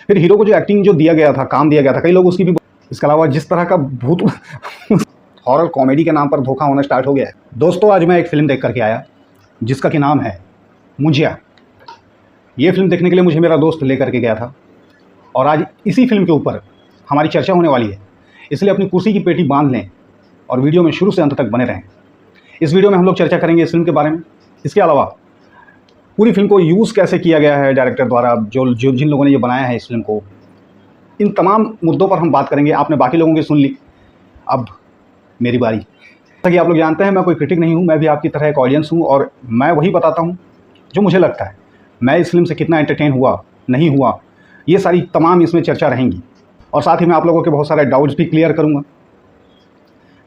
फिर हीरो को जो एक्टिंग जो दिया गया था, काम दिया गया था, कई लोग उसकी भी। इसके अलावा जिस तरह का भूत हॉरर कॉमेडी के नाम पर धोखा होना स्टार्ट हो गया है। दोस्तों, आज मैं एक फ़िल्म देख करके आया जिसका कि नाम है मुंजिया। ये फ़िल्म देखने के लिए मुझे मेरा दोस्त लेकर के गया था और आज इसी फ़िल्म के ऊपर हमारी चर्चा होने वाली है। इसलिए अपनी कुर्सी की पेटी बांध लें और वीडियो में शुरू से अंत तक बने रहें। इस वीडियो में हम लोग चर्चा करेंगे इस फ़िल्म के बारे में। इसके अलावा पूरी फ़िल्म को यूज़ कैसे किया गया है डायरेक्टर द्वारा, जिन लोगों ने ये बनाया है इस फ़िल्म को, इन तमाम मुद्दों पर हम बात करेंगे। आपने बाकी लोगों की सुन ली, अब मेरी बारी। जैसा कि आप लोग जानते हैं, मैं कोई क्रिटिक नहीं हूँ, मैं भी आपकी तरह एक ऑडियंस हूँ और मैं वही बताता हूँ जो मुझे लगता है। मैं इस फ़िल्म से कितना एंटरटेन हुआ, नहीं हुआ, ये सारी तमाम इसमें चर्चा रहेंगी और साथ ही मैं आप लोगों के बहुत सारे डाउट्स भी क्लियर करूँगा।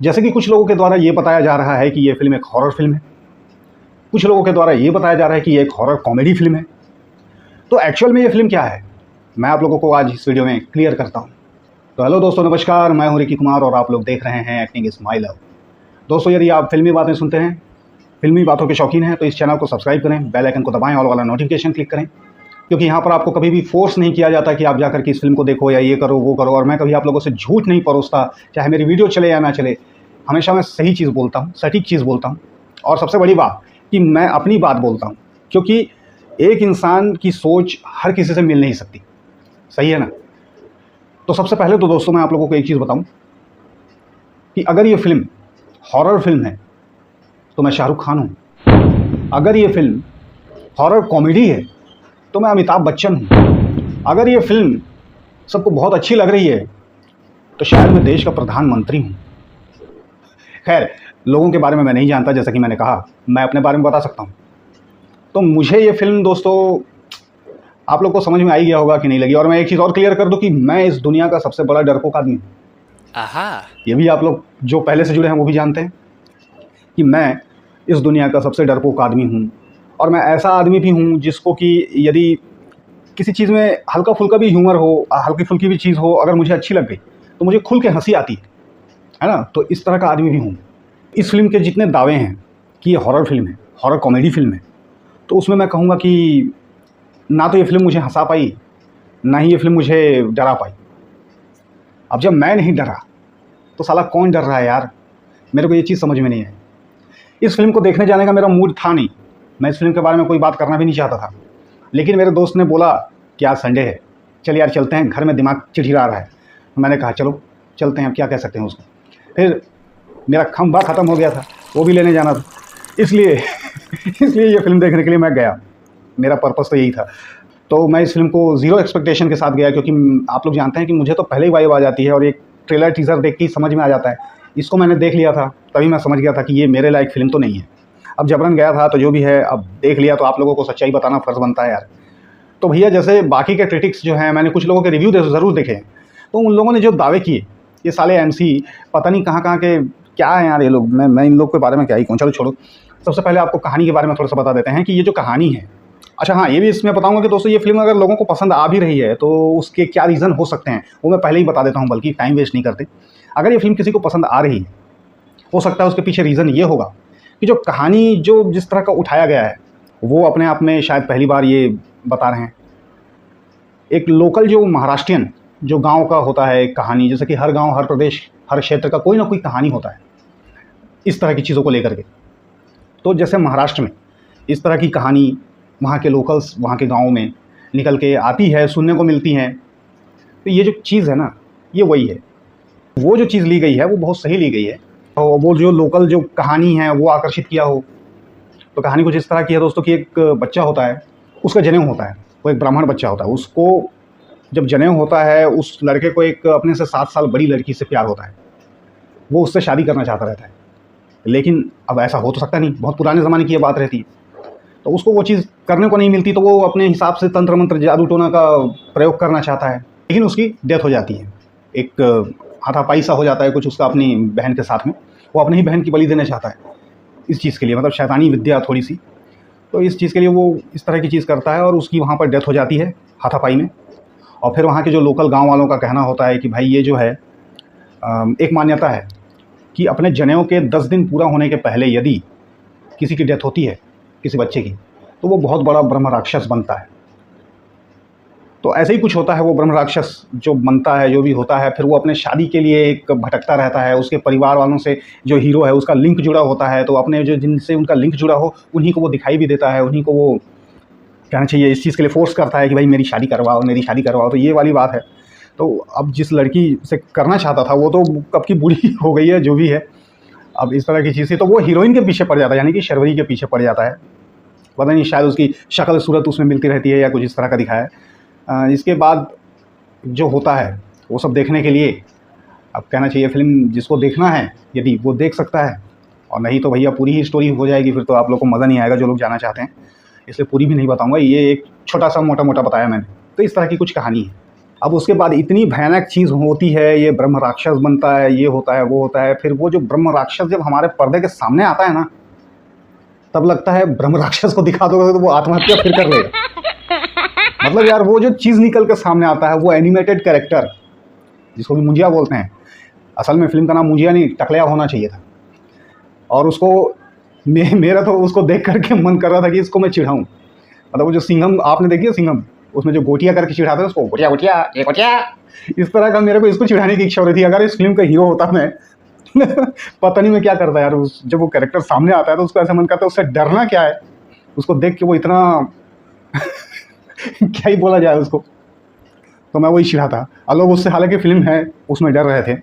जैसे कि कुछ लोगों के द्वारा ये बताया जा रहा है कि ये फ़िल्म एक हॉरर फ़िल्म है, कुछ लोगों के द्वारा ये बताया जा रहा है कि ये एक हॉरर कॉमेडी फ़िल्म है। तो एक्चुअल में ये फ़िल्म क्या है, मैं आप लोगों को आज इस वीडियो में क्लियर करता हूँ। तो हेलो दोस्तों, नमस्कार, मैं हूँ रिकी कुमार और आप लोग देख रहे हैं एक्टिंग इज़ माय लव। दोस्तों, यदि आप फिल्मी बातें सुनते हैं, फिल्मी बातों के शौकीन हैं, तो इस चैनल को सब्सक्राइब करें, बेल आइकन को दबाएं, ऑल वाला नोटिफिकेशन क्लिक करें, क्योंकि यहाँ पर आपको कभी भी फोर्स नहीं किया जाता कि आप जाकर के इस फिल्म को देखो या ये करो वो करो। और मैं कभी आप लोगों से झूठ नहीं परोसता, चाहे मेरी वीडियो चले या ना चले। हमेशा मैं सही चीज़ बोलता हूँ, सटीक चीज़ बोलता हूँ और सबसे बड़ी बात कि मैं अपनी बात बोलता हूँ, क्योंकि एक इंसान की सोच हर किसी से मिल नहीं सकती, सही है ना। तो सबसे पहले तो दोस्तों मैं आप लोगों को एक चीज़ बताऊँ कि अगर ये फिल्म हॉरर फिल्म है तो मैं शाहरुख खान हूँ। अगर ये फिल्म हॉरर कॉमेडी है तो मैं अमिताभ बच्चन हूँ। अगर ये फिल्म सबको बहुत अच्छी लग रही है तो शायद मैं देश का प्रधानमंत्री हूँ। खैर, लोगों के बारे में मैं नहीं जानता, जैसा कि मैंने कहा, मैं अपने बारे में बता सकता हूँ। तो मुझे ये फिल्म दोस्तों आप लोग को समझ में आ ही गया होगा कि नहीं लगी। और मैं एक चीज़ और क्लियर कर दूं कि मैं इस दुनिया का सबसे बड़ा डरपोक आदमी हूँ। ये भी आप लोग जो पहले से जुड़े हैं वो भी जानते हैं कि मैं इस दुनिया का सबसे डरपोक आदमी हूँ। और मैं ऐसा आदमी भी हूँ जिसको कि यदि किसी चीज़ में हल्का फुल्का भी ह्यूमर हो, हल्की फुल्की भी चीज़ हो, अगर मुझे अच्छी लग गई तो मुझे खुल के हंसी आती है ना। तो इस तरह का आदमी भी हूँ। इस फिल्म के जितने दावे हैं कि ये हॉरर फिल्म है, हॉरर कॉमेडी फिल्म है, तो उसमें मैं कहूँगा कि ना तो ये फिल्म मुझे हंसा पाई, ना ही ये फिल्म मुझे डरा पाई। अब जब मैं नहीं डरा तो साला कौन डर रहा है यार, मेरे को ये चीज़ समझ में नहीं आई। इस फिल्म को देखने जाने का मेरा मूड था नहीं, मैं इस फिल्म के बारे में कोई बात करना भी नहीं चाहता था, लेकिन मेरे दोस्त ने बोला कि आज संडे है, चल यार चलते हैं, घर में दिमाग चिढ़िया रहा है। मैंने कहा चलो चलते हैं, अब क्या कह सकते हैं उसको। फिर मेरा खंभा ख़त्म हो गया था, वो भी लेने जाना था, इसलिए ये फिल्म देखने के लिए मैं गया। मेरा पर्पस तो यही था। तो मैं इस फिल्म को ज़ीरो एक्सपेक्टेशन के साथ गया, क्योंकि आप लोग जानते हैं कि मुझे तो पहले ही वाइब आ जाती है और एक ट्रेलर टीज़र देख के ही समझ में आ जाता है। इसको मैंने देख लिया था, तभी मैं समझ गया था कि ये मेरे लायक फ़िल्म तो नहीं है। अब जबरन गया था तो जो भी है, अब देख लिया तो आप लोगों को सच्चाई बताना फ़र्ज़ बनता है यार। तो भैया, जैसे बाकी के क्रिटिक्स जो हैं, मैंने कुछ लोगों के रिव्यू ज़रूर देखे हैं, तो उन लोगों ने जो दावे किए, ये साले एमसी पता नहीं कहाँ के क्या है यार ये लोग। मैं इन लोग के बारे में क्या ही कहूँ, चलो छोड़ो। सबसे पहले आपको कहानी के बारे में थोड़ा सा बता देते हैं कि ये जो कहानी है, अच्छा हाँ, ये भी इसमें बताऊंगा कि दोस्तों ये फिल्म अगर लोगों को पसंद आ भी रही है तो उसके क्या रीज़न हो सकते हैं वो मैं पहले ही बता देता हूँ, बल्कि टाइम वेस्ट नहीं करते। अगर ये फिल्म किसी को पसंद आ रही है, हो सकता है उसके पीछे रीज़न ये होगा कि जो कहानी जो जिस तरह का उठाया गया है वो अपने आप में शायद पहली बार ये बता रहे हैं। एक लोकल जो महाराष्ट्रियन जो गाँव का होता है एक कहानी, जैसे कि हर गाँव, हर प्रदेश, हर क्षेत्र का कोई ना कोई कहानी होता है इस तरह की चीज़ों को लेकर के। तो जैसे महाराष्ट्र में इस तरह की कहानी वहाँ के लोकल्स, वहाँ के गाँव में निकल के आती है, सुनने को मिलती हैं। तो ये जो चीज़ है ना, ये वही है। वो जो चीज़ ली गई है वो बहुत सही ली गई है। और वो जो लोकल जो कहानी है वो आकर्षित किया हो। तो कहानी कुछ इस तरह की है दोस्तों कि एक बच्चा होता है, उसका जनेऊ होता है, वो एक ब्राह्मण बच्चा होता है। उसको जब जनेऊ होता है, उस लड़के को एक अपने से 7 साल बड़ी लड़की से प्यार होता है। वो उससे शादी करना चाहता रहता है, लेकिन अब ऐसा हो तो सकता नहीं, बहुत पुराने ज़माने की ये बात रहती है। तो उसको वो चीज़ करने को नहीं मिलती, तो वो अपने हिसाब से तंत्र मंत्र जादू टोना का प्रयोग करना चाहता है, लेकिन उसकी डेथ हो जाती है। एक हाथापाई सा हो जाता है कुछ उसका अपनी बहन के साथ में। वो अपनी ही बहन की बलि देना चाहता है इस चीज़ के लिए, मतलब शैतानी विद्या थोड़ी सी। तो इस चीज़ के लिए वो इस तरह की चीज़ करता है और उसकी वहाँ पर डेथ हो जाती है हाथापाई में। और फिर वहाँ के जो लोकल गाँव वालों का कहना होता है कि भाई ये जो है एक मान्यता है कि अपने जनेऊ के 10 दिन पूरा होने के पहले यदि किसी की डेथ होती है, किसी बच्चे की, तो वो बहुत बड़ा ब्रह्म राक्षस बनता है। तो ऐसे ही कुछ होता है, वो ब्रह्म राक्षस जो बनता है, जो भी होता है, फिर वो अपने शादी के लिए एक भटकता रहता है। उसके परिवार वालों से जो हीरो है उसका लिंक जुड़ा होता है, तो अपने जो जिनसे उनका लिंक जुड़ा हो उन्हीं को वो दिखाई भी देता है, उन्हीं को वो कहना चाहिए इस चीज़ के लिए फोर्स करता है कि भाई मेरी शादी करवाओ, मेरी शादी करवाओ। तो ये वाली बात है। तो अब जिस लड़की से करना चाहता था वो तो कब की बूढ़ी हो गई है, जो भी है। अब इस तरह की चीज़ थी तो वो हीरोइन के पीछे पड़ जाता है, यानी कि शर्वरी के पीछे पड़ जाता है। पता नहीं शायद उसकी शक्ल सूरत उसमें मिलती रहती है या कुछ इस तरह का दिखाया है। इसके बाद जो होता है वो सब देखने के लिए अब कहना चाहिए फ़िल्म जिसको देखना है यदि वो देख सकता है, और नहीं तो भैया पूरी ही स्टोरी हो जाएगी, फिर तो आप लोग को मज़ा नहीं आएगा जो लोग जाना चाहते हैं। इसलिए पूरी भी नहीं बताऊंगा, ये एक छोटा सा मोटा मोटा बताया मैंने। तो इस तरह की कुछ कहानी है। अब उसके बाद इतनी भयानक चीज़ होती है, ये ब्रह्म राक्षस बनता है, ये होता है, वो होता है। फिर वो जो ब्रह्म राक्षस जब हमारे पर्दे के सामने आता है ना, तब लगता है ब्रह्म राक्षस को दिखा दोगे तो वो आत्महत्या फिर कर लेगा। मतलब यार वो जो चीज़ निकल के सामने आता है, वो एनिमेटेड कैरेक्टर जिसको भी मुंजिया बोलते हैं, असल में फ़िल्म का नाम मुंजिया नहीं टकलिया होना चाहिए था। और उसको मेरा तो उसको देख करके मन कर रहा था कि इसको मैं चिढ़ाऊँ। मतलब वो जो सिंघम आपने देखी है, सिंघम, उसमें जो गोटिया करके चिढ़ाते हैं उसको, गोटिया गोटिया ये गोटिया, इस तरह का मेरे को इसको चिढ़ाने की इच्छा हो रही थी। अगर इस फिल्म का हीरो होता मैं पता नहीं मैं क्या करता यार। उस जब वो कैरेक्टर सामने आता है तो उसको ऐसा मन करता है उससे डरना क्या है, उसको देख के वो इतना क्या ही बोला जाए उसको। तो मैं वही चिढ़ाता। और लोग उससे, हालांकि फिल्म है उसमें डर रहे थे,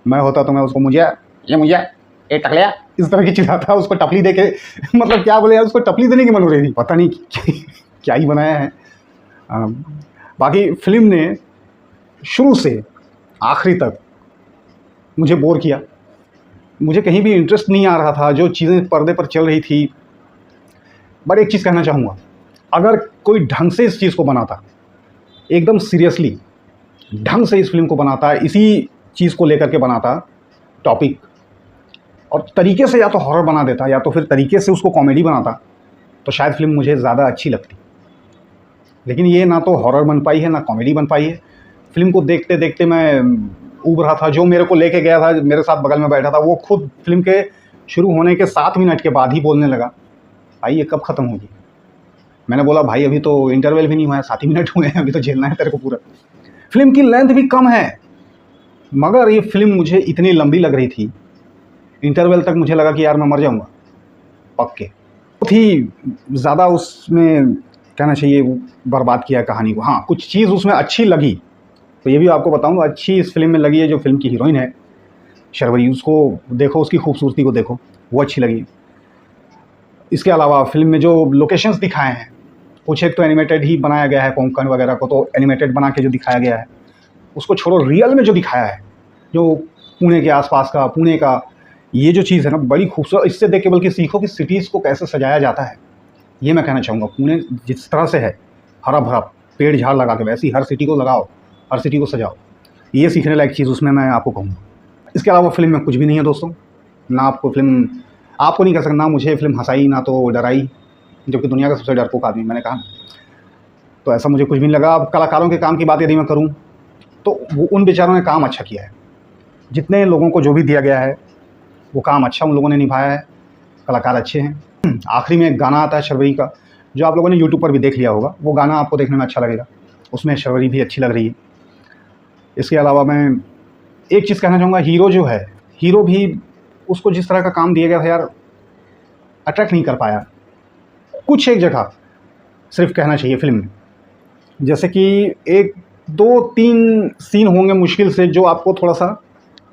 मैं होता तो मैं उसको मुझे ये टकलिया इस तरह की चिढ़ाता, उसको टपली दे के मतलब क्या बोले यार, उसको टपली देने की मन हो रही थी। पता नहीं क्या ही बनाया है। बाकी फिल्म ने शुरू से आखिरी तक मुझे बोर किया, मुझे कहीं भी इंटरेस्ट नहीं आ रहा था जो चीज़ें पर्दे पर चल रही थी। बट एक चीज़ कहना चाहूँगा, अगर कोई ढंग से इस चीज़ को बनाता, एकदम सीरियसली ढंग से इस फिल्म को बनाता, इसी चीज़ को लेकर के बनाता टॉपिक, और तरीके से या तो हॉरर बना देता या तो फिर तरीके से उसको कॉमेडी बनाता, तो शायद फिल्म मुझे ज़्यादा अच्छी लगती। लेकिन ये ना तो हॉरर बन पाई है ना कॉमेडी बन पाई है। फिल्म को देखते देखते मैं ऊब रहा था। जो मेरे को लेके गया था, मेरे साथ बगल में बैठा था, वो खुद फिल्म के शुरू होने के 7 मिनट के बाद ही बोलने लगा, भाई ये कब ख़त्म होगी। मैंने बोला भाई अभी तो इंटरवल भी नहीं हुआ है, 7 ही मिनट हुए हैं, अभी तो झेलना है तेरे को पूरा। फिल्म की लेंथ भी कम है, मगर ये फिल्म मुझे इतनी लंबी लग रही थी, इंटरवल तक मुझे लगा कि यार मैं मर जाऊँगा पक्के। बहुत ही ज़्यादा उसमें कहना चाहिए बर्बाद किया कहानी को। हाँ, कुछ चीज़ उसमें अच्छी लगी, तो ये भी आपको बताऊंगा। अच्छी इस फिल्म में लगी है जो फिल्म की हीरोइन है शर्वरी, उसको देखो, उसकी खूबसूरती को देखो, वो अच्छी लगी। इसके अलावा फिल्म में जो लोकेशंस दिखाए हैं, कुछ एक तो एनिमेटेड ही बनाया गया है, कोंकण वगैरह को तो एनिमेटेड बना के जो दिखाया गया है, उसको छोड़ो, रियल में जो दिखाया है, जो पुणे के आसपास का, पुणे का ये जो चीज़ है ना, बड़ी खूबसूरत। इससे देख के बल्कि सीखो कि सिटीज़ को कैसे सजाया जाता है। ये मैं कहना चाहूँगा, पुणे जिस तरह से है हरा भरा पेड़ झाड़ लगा के, वैसी हर सिटी को लगाओ, हर सिटी को सजाओ। ये सीखने लायक चीज़ उसमें मैं आपको कहूँगा। इसके अलावा फिल्म में कुछ भी नहीं है दोस्तों। ना आपको फिल्म, आपको नहीं कह सकता, ना मुझे फिल्म हंसाई ना तो डराई, जबकि दुनिया का सबसे डरपोक आदमी मैंने कहा। तो ऐसा मुझे कुछ भी नहीं लगा। अब कलाकारों के काम की बात यदि मैं करूँ तो वो उन बेचारों ने काम अच्छा किया है। जितने लोगों को जो भी दिया गया है वो काम अच्छा उन लोगों ने निभाया है, कलाकार अच्छे हैं। आखिरी में एक गाना आता है शर्वरी का, जो आप लोगों ने यूट्यूब पर भी देख लिया होगा, वो गाना आपको देखने में अच्छा लगेगा, उसमें शर्वरी भी अच्छी लग रही है। इसके अलावा मैं एक चीज़ कहना चाहूँगा, हीरो जो है, हीरो भी उसको जिस तरह का काम दिया गया था यार, अट्रैक्ट नहीं कर पाया। कुछ एक जगह सिर्फ कहना चाहिए फिल्म में, जैसे कि 1, 2, 3 सीन होंगे मुश्किल से जो आपको थोड़ा सा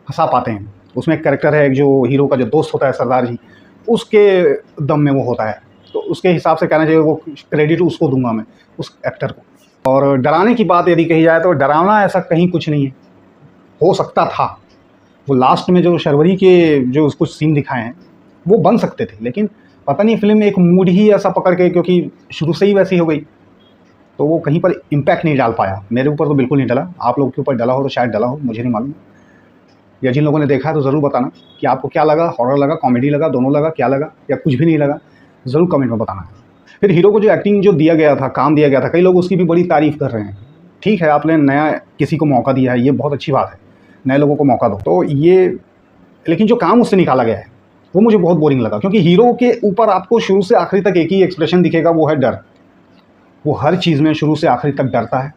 हंसा पाते हैं। उसमें एक कैरेक्टर है, एक जो हीरो का जो दोस्त होता है सरदार जी, उसके दम में वो होता है, तो उसके हिसाब से कहना चाहिए, वो क्रेडिट उसको दूंगा मैं, उस एक्टर को। और डराने की बात यदि कही जाए तो डरावना ऐसा कहीं कुछ नहीं है। हो सकता था वो लास्ट में जो शर्वरी के जो कुछ सीन दिखाए हैं वो बन सकते थे, लेकिन पता नहीं फिल्म में एक मूड ही ऐसा पकड़ के, क्योंकि शुरू से ही वैसी हो गई, तो वो कहीं पर इम्पैक्ट नहीं डाल पाया। मेरे ऊपर तो बिल्कुल नहीं डला, आप लोगों के ऊपर डला हो तो शायद डला हो, मुझे नहीं मालूम। या जिन लोगों ने देखा है तो ज़रूर बताना कि आपको क्या लगा, हॉरर लगा, कॉमेडी लगा, दोनों लगा, क्या लगा, या कुछ भी नहीं लगा, ज़रूर कमेंट में बताना। फिर हीरो को जो एक्टिंग जो दिया गया था, काम दिया गया था, कई लोग उसकी भी बड़ी तारीफ़ कर रहे हैं। ठीक है, आपने नया किसी को मौका दिया है, ये बहुत अच्छी बात है, नए लोगों को मौका दो। तो ये, लेकिन जो काम उससे निकाला गया है वो मुझे बहुत बोरिंग लगा, क्योंकि हीरो के ऊपर आपको शुरू से आखिरी तक एक ही एक्सप्रेशन दिखेगा, वो है डर। वो हर चीज़ में शुरू से आखिरी तक डरता है,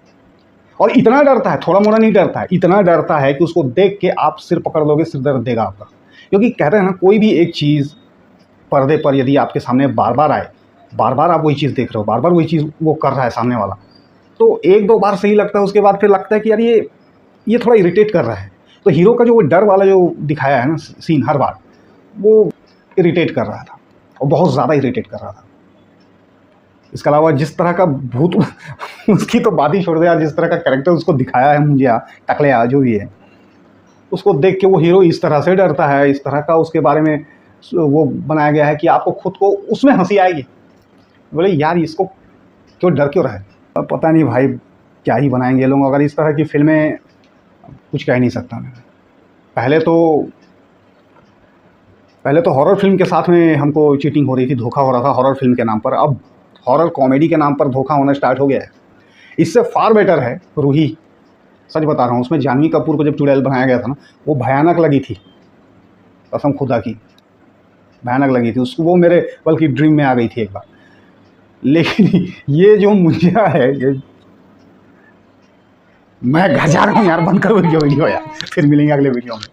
और इतना डरता है, थोड़ा मोड़ा नहीं डरता है, इतना डरता है कि उसको देख के आप सिर पकड़ लोगे, सिर दर्द देगा आपका। क्योंकि कहते हैं ना, कोई भी एक चीज़ पर्दे पर यदि आपके सामने बार बार आए, बार बार आप वही चीज़ देख रहे हो, बार बार वही चीज़ वो कर रहा है सामने वाला, तो एक दो बार सही लगता है, उसके बाद फिर लगता है कि यार ये थोड़ा इरिटेट कर रहा है। तो हीरो का जो वो डर वाला जो दिखाया है ना सीन हर बार, वो इरिटेट कर रहा था और बहुत ज़्यादा इरिटेट कर रहा था। इसके अलावा जिस तरह का भूत उसकी तो बात ही छोड़ दे यार, जिस तरह का कैरेक्टर उसको दिखाया है मुंजिया, टकलिया जो भी है, उसको देख के वो हीरो इस तरह से डरता है, इस तरह का उसके बारे में वो बनाया गया है कि आपको खुद को उसमें हंसी आएगी। बोले यार इसको क्यों डर क्यों रहा है। अब पता नहीं भाई क्या ही बनाएंगे ये लोग, अगर इस तरह की फिल्में कुछ कह ही नहीं सकता मैं। पहले तो हॉरर फिल्म के साथ में हमको चीटिंग हो रही थी, धोखा हो रहा था हॉरर फिल्म के नाम पर। अब हॉरर कॉमेडी के नाम पर धोखा होना स्टार्ट हो गया है। इससे फार बेटर है रूही, सच बता रहा हूँ। उसमें जानवी कपूर को जब चुड़ैल बनाया गया था ना, वो भयानक लगी थी, कसम खुदा की भयानक लगी थी उसको। वो मेरे बल्कि ड्रीम में आ गई थी एक बार। लेकिन ये जो मुंजिया है, ये मैं घर जा रहा हूँ यार, बंद करो वीडियो यार, फिर मिलेंगे अगले वीडियो में।